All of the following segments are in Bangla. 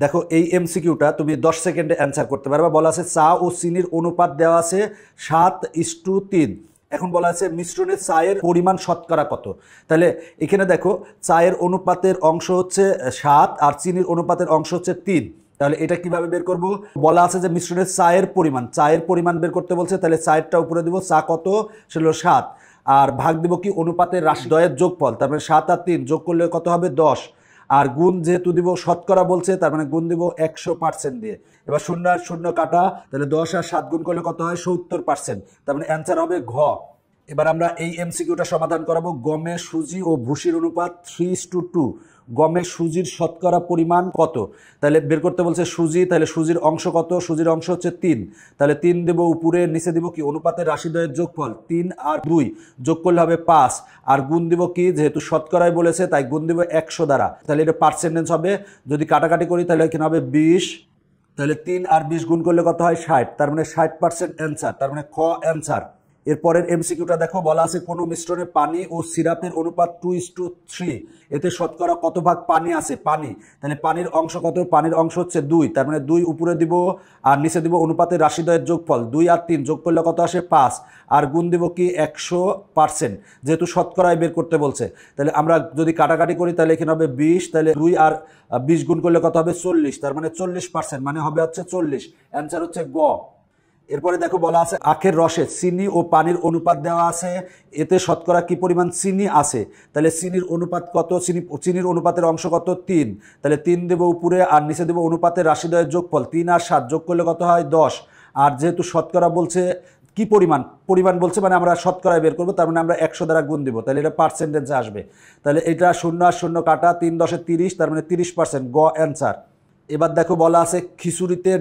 দেখো এই এমসিকিউটা তুমি 10 সেকেন্ডে অ্যান্সার করতে পারবে। বলা আছে চা ও চিনির অনুপাত দেওয়া আছে 7:3। এখন বলা আছে মিশ্রণে চায়ের পরিমাণ শতকরা কত। তাহলে এখানে দেখো চায়ের অনুপাতের অংশ হচ্ছে 7 আর চিনির অনুপাতের অংশ হচ্ছে 3। তাহলে এটা কিভাবে বের করব? বলা আছে যে মিশ্রণের চায়ের পরিমাণ বের করতে বলছে। তাহলে চায়েরটা উপরে দিব, চা কত সেটা হলো 7, আর ভাগ দিব কি অনুপাতের রাশি দ্বয়ের যোগফল, তার মানে 7 আর 3 যোগ করলে কত হবে 10, আর গুণ যেহেতু দিব শতকরা বলছে তার মানে গুণ দিব 100% দিয়ে। এবার 0 আর 0 কাটা, তাহলে 10 আর 7 গুণ করলে কত হয় 70%, তার মানে অ্যান্সার হবে ঘ। এবার আমরা এই এমসিকিউটা সমাধান করাবো। গমে সুজি ও ভুসির অনুপাত 3:2। গমে সুজির শতকরা পরিমাণ কত? তাহলে বের করতে বলছে সুজি, তাহলে সুজির অংশ কত? সুজির অংশ হচ্ছে 3, তাহলে 3 দেব উপরে, নিচে দিব কি অনুপাতের রাশিদ্বয়ের যোগফল, 3 আর 2 যোগ করলে হবে 5, আর গুণ দিব কি যেহেতু শতকরায় বলেছে তাই গুণ দিব 100 দ্বারা, তাহলে এটা পার্সেন্টেজ হবে। যদি কাটাকাটি করি তাহলে এখানে হবে 20, তাহলে 3 আর 20 গুণ করলে কত হয় 60, তার মানে 60% অ্যান্সার, তার মানে খ অ্যান্সার। এরপরের এমসিকিউটা দেখো, বলা আছে কোনো মিশ্রণে পানি ও সিরাপের অনুপাত 2:3, এতে শতকরা কত ভাগ পানি আছে? পানি, তাহলে পানির অংশ কত? পানির অংশ হচ্ছে 2, তার মানে 2 উপরে দিব আর নিচে দিব অনুপাতের রাশিদ্বয়ের যোগফল, 2 আর 3 যোগ করলে কত আসে 5, আর গুণ দিব কি 100%, যেহেতু শতকরায় বের করতে বলছে। তাহলে আমরা যদি কাটাকাটি করি তাহলে এখানে হবে 20, তাহলে 2 আর 20 গুণ করলে কত হবে 40, তার মানে 40%, মানে হবে হচ্ছে 40, অ্যান্সার হচ্ছে গ। এরপরে দেখো বলা আছে আখের রসে চিনি ও পানির অনুপাত দেওয়া আছে, এতে শতকরা কি পরিমাণ চিনি আছে? তাহলে চিনির অনুপাত কত? চিনির অনুপাতের অংশ কত? 3, তাহলে 3 দেব উপরে আর নিচে দেব অনুপাতের রাশিদ্বয়ের যোগফল, 3 আর 7 যোগ করলে কত হয় 10, আর যেহেতু শতকরা বলছে কি পরিমাণ বলছে মানে আমরা শতকরায় বের করবো, তার মানে আমরা 100 দ্বারা গুণ দিব, তাহলে এটা পার্সেন্টেজে আসবে। তাহলে এটা 0 আর 0 কাটা, 3 10 30, তার মানে 30%, গ অ্যান্সার। এবার দেখো বলা আছে খিচুড়িতে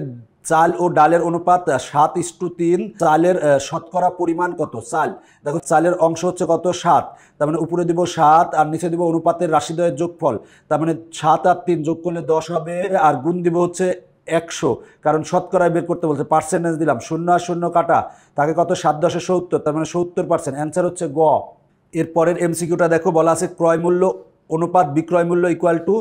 চাল ও ডালের অনুপাত 7:3, চালের শতকরা পরিমাণ কত? চাল, দেখো চালের অংশ হচ্ছে কত 7, তার মানে উপরে দিব 7 আর নিচে দিব অনুপাতের রাশিদ্বয়ের যোগফল, তার মানে 7 আর 3 যোগ করলে 10 হবে, আর গুণ দিব হচ্ছে 100, কারণ শতকরায় বের করতে বলছে, পার্সেন্টেজ দিলাম, 0 আর 0 কাটা, তাকে কত 7 10 70, তার মানে 70%, অ্যান্সার হচ্ছে গ। এরপরের এমসিকিউটা দেখো, বলা আছে ক্রয় মূল্য অনুপাত বিক্রয় মূল্য ইকুয়াল টু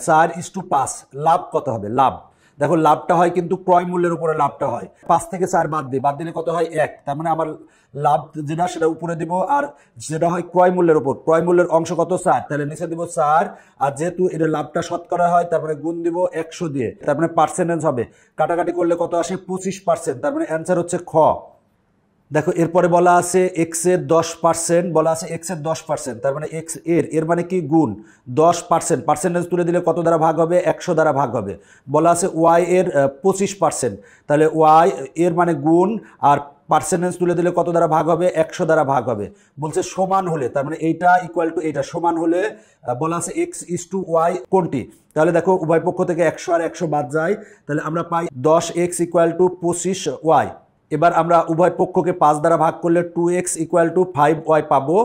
4:5, লাভ কত হবে? লাভ, দেখো লাভটা হয় কিন্তু ক্রয় মূল্যের উপরে লাভটা হয়, 5 থেকে 4 বাদ দিলে কত হয় 1, তার মানে আমার লাভ যেটা সেটা উপরে দিব, আর যেটা হয় ক্রয় মূল্যের উপর, ক্রয় মূল্যের অংশ কত 4, তাহলে নিচে দিব 4, আর যেহেতু এটা লাভটা শতকরা হয় তার মানে গুণ দিব 100 দিয়ে, তার মানে পার্সেন্টেজ হবে, কাটাকাটি করলে কত আসে 25%, তার মানে অ্যান্সার হচ্ছে খ। দেখো এরপরে বলা আছে এক্স এর 10%, বলা আছে এক্স এর 10%, তার মানে এক্স এর মানে কি গুণ 10%, পার্সেন্টেজ তুলে দিলে কত দ্বারা ভাগ হবে? 100 দ্বারা ভাগ হবে। বলা আছে ওয়াই এর 25%, তাহলে ওয়াই এর মানে গুণ, আর পার্সেন্টেজ তুলে দিলে কত দ্বারা ভাগ হবে? 100 দ্বারা ভাগ হবে। বলছে সমান হলে, তার মানে এইটা ইকুয়াল টু এইটা সমান হলে, বলা আছে x:y কোনটি? তাহলে দেখো উভয় পক্ষ থেকে 100 আর 100 বাদ যায়, তাহলে আমরা পাই 10x = 25y। এবার আমরা উভয় পক্ষকে 5 দ্বারা ভাগ করলে 2x = 5y পাবো।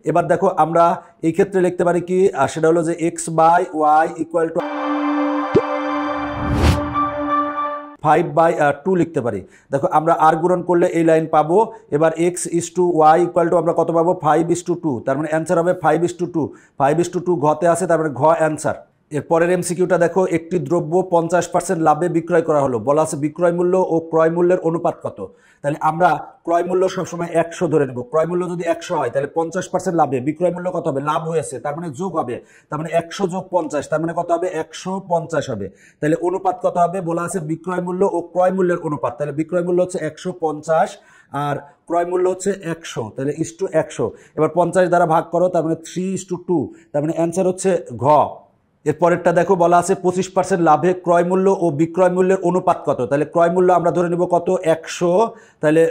এবার দেখো আমরা এই ক্ষেত্রে লিখতে পারি কি, সেটা হলো যে x/y = 5/2 লিখতে পারি। দেখো আমরা আর গুণন করলে এই লাইন পাবো। এবার x:y = আমরা কত পাবো? 5:2, তার মানে অ্যান্সার হবে 5:2, 5:2 ঘতে আছে, তার মানে ঘ অ্যান্সার। এরপরের এমসিকিউটা দেখো, একটি দ্রব্য 50% লাভে বিক্রয় করা হলো, বলা আছে বিক্রয় মূল্য ও ক্রয় মূল্যের অনুপাত কত? তাহলে আমরা ক্রয় মূল্য সবসময় 100 ধরে নেব। ক্রয় মূল্য যদি 100 হয় তাহলে 50% লাভে বিক্রয় মূল্য কত হবে? লাভ হয়েছে, তার মানে যোগ হবে, তার মানে 100 যোগ 50, তার মানে কত হবে? 150 হবে। তাহলে অনুপাত কত হবে? বলা আছে বিক্রয় মূল্য ও ক্রয় মূল্যের অনুপাত, তাহলে বিক্রয় মূল্য হচ্ছে 150 আর ক্রয় মূল্য হচ্ছে 100, তাহলে 100। এবার 50 দ্বারা ভাগ করো, তার মানে 3:2, তার মানে অ্যান্সার হচ্ছে ঘ। এরপরেরটা দেখো, বলা আছে 25% লাভে ক্রয় মূল্য ও বিক্রয় মূল্যের অনুপাত কত? তাহলে ক্রয় মূল্য আমরা ধরে নেব কত? 100, তাহলে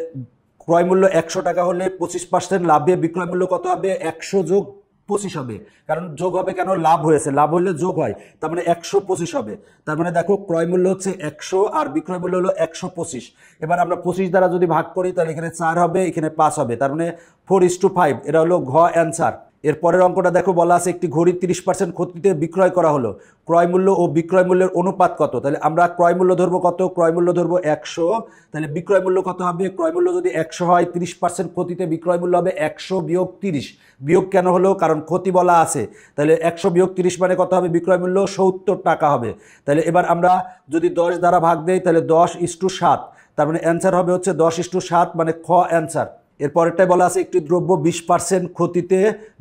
ক্রয় মূল্য 100 টাকা হলে 25% লাভে বিক্রয় মূল্য কত হবে? 100 যোগ 25 হবে, কারণ যোগ হবে কেন? লাভ হয়েছে, লাভ হলে যোগ হয়, তার মানে 125 হবে। তার মানে দেখো ক্রয় মূল্য হচ্ছে 100 আর বিক্রয় মূল্য হলো 125। এবার আমরা 25 দ্বারা যদি ভাগ করি তাহলে এখানে 4 হবে, এখানে 5 হবে, তার মানে 4:5, এটা হলো ঘ অ্যান্সার। এরপরের অঙ্কটা দেখো, বলা আছে একটি ঘড়ি 30% ক্ষতিতে বিক্রয় করা হলো, ক্রয় মূল্য ও বিক্রয় মূল্যের অনুপাত কত? তাহলে আমরা ক্রয় মূল্য ধরবো কত? ক্রয় মূল্য ধরবো 100। তাহলে বিক্রয় মূল্য কত হবে? ক্রয় মূল্য যদি 100 হয়, 30% ক্ষতিতে বিক্রয় মূল্য হবে 100 বিয়োগ 30। বিয়োগ কেন হলো? কারণ ক্ষতি বলা আছে। তাহলে 100 বিয়োগ 30 মানে কত হবে? বিক্রয় মূল্য 70 টাকা হবে। তাহলে এবার আমরা যদি 10 দ্বারা ভাগ দেই, তাহলে 10:7, তার মানে অ্যান্সার হবে হচ্ছে 10:7, মানে খ অ্যান্সার। এরপরেরটাই বলা আছে একটি দ্রব্য 20% ক্ষতিতে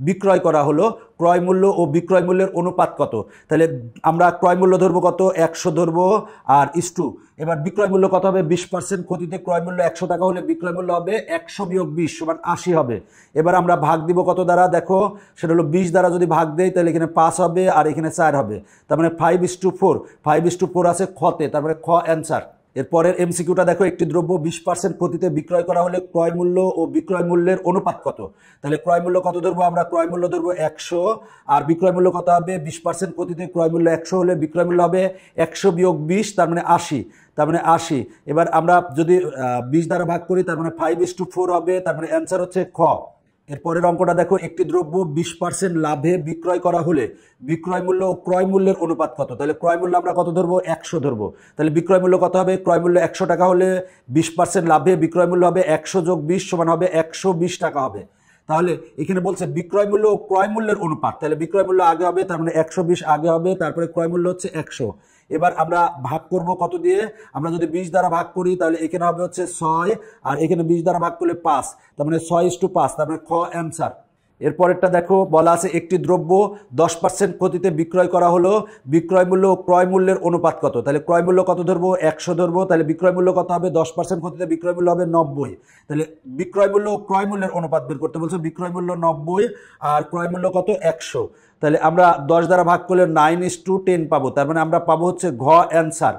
বিক্রয় করা হলো, ক্রয় মূল্য ও বিক্রয় মূল্যের অনুপাত কত? তাহলে আমরা ক্রয় মূল্য ধরবো কত? 100 ধরবো, আর ইস্টু এবার বিক্রয় মূল্য কত হবে? 20% ক্ষতিতে ক্রয় মূল্য 100 টাকা হলে বিক্রয় মূল্য হবে 100 বিয়োগ 20 সমান 80 হবে। এবার আমরা ভাগ দিব কত দ্বারা? দেখো, সেটা হলো 20 দ্বারা যদি ভাগ দেই, তাহলে এখানে 5 হবে আর এখানে 4 হবে, তার মানে 5:4। 5:4 আছে খতে, তার মানে খ অ্যান্সার। এরপরের এমসিকিউটা দেখো, একটি দ্রব্য 20% ক্ষতিতে বিক্রয় করা হলে ক্রয় মূল্য ও বিক্রয় মূল্যের অনুপাত কত? তাহলে ক্রয় মূল্য কত ধরবো? আমরা ক্রয় মূল্য ধরবো 100, আর বিক্রয় মূল্য কত হবে? 20% ক্ষতিতে ক্রয় মূল্য 100 হলে বিক্রয় মূল্য হবে 100 বিয়োগ 20, তার মানে 80, তার মানে 80। এবার আমরা যদি 20 দ্বারা ভাগ করি, তার মানে 5:4 হবে, তার মানে অ্যান্সার হচ্ছে খ। এরপরের অঙ্কটা দেখো, একটি দ্রব্য 20% লাভে বিক্রয় করা হলে বিক্রয় মূল্য ও ক্রয় মূল্যের অনুপাত কত? তাহলে ক্রয় মূল্য আমরা কত ধরবো? 100 ধরবো। তাহলে বিক্রয় মূল্য কত হবে? ক্রয় মূল্য 100 টাকা হলে 20% লাভে বিক্রয় মূল্য হবে 100 যোগ 20 সমান হবে 120 টাকা হবে। তাহলে এখানে বলছে বিক্রয় মূল্য ও ক্রয় মূল্যের অনুপাত, তাহলে বিক্রয় মূল্য আগে হবে, তার মানে 120 আগে হবে, তারপরে ক্রয় মূল্য হচ্ছে 100। এবার আমরা ভাগ করব কত দিয়ে? আমরা যদি 20 দ্বারা ভাগ করি, তাহলে এখানে হবে হচ্ছে 6, আর এখানে 20 দ্বারা ভাগ করলে 5, তার মানে 6:5, তার মানে খ অ্যান্সার। এরপরেরটা দেখো, বলা আছে একটি দ্রব্য 10% ক্ষতিতে বিক্রয় করা হলো, বিক্রয় মূল্য ও ক্রয় মূল্যের অনুপাত কত? তাহলে ক্রয় মূল্য কত ধরবো? 100 ধরবো। তাহলে বিক্রয় মূল্য কত হবে? 10% ক্ষতিতে বিক্রয় মূল্য হবে 90। তাহলে বিক্রয় মূল্য ও ক্রয় মূল্যের অনুপাত বের করতে বলছে। বিক্রয় মূল্য 90 আর ক্রয় মূল্য কত? 100। তাহলে আমরা 10 দ্বারা ভাগ করলে 9:10 পাবো, তার মানে আমরা পাবো হচ্ছে ঘ অ্যান্সার।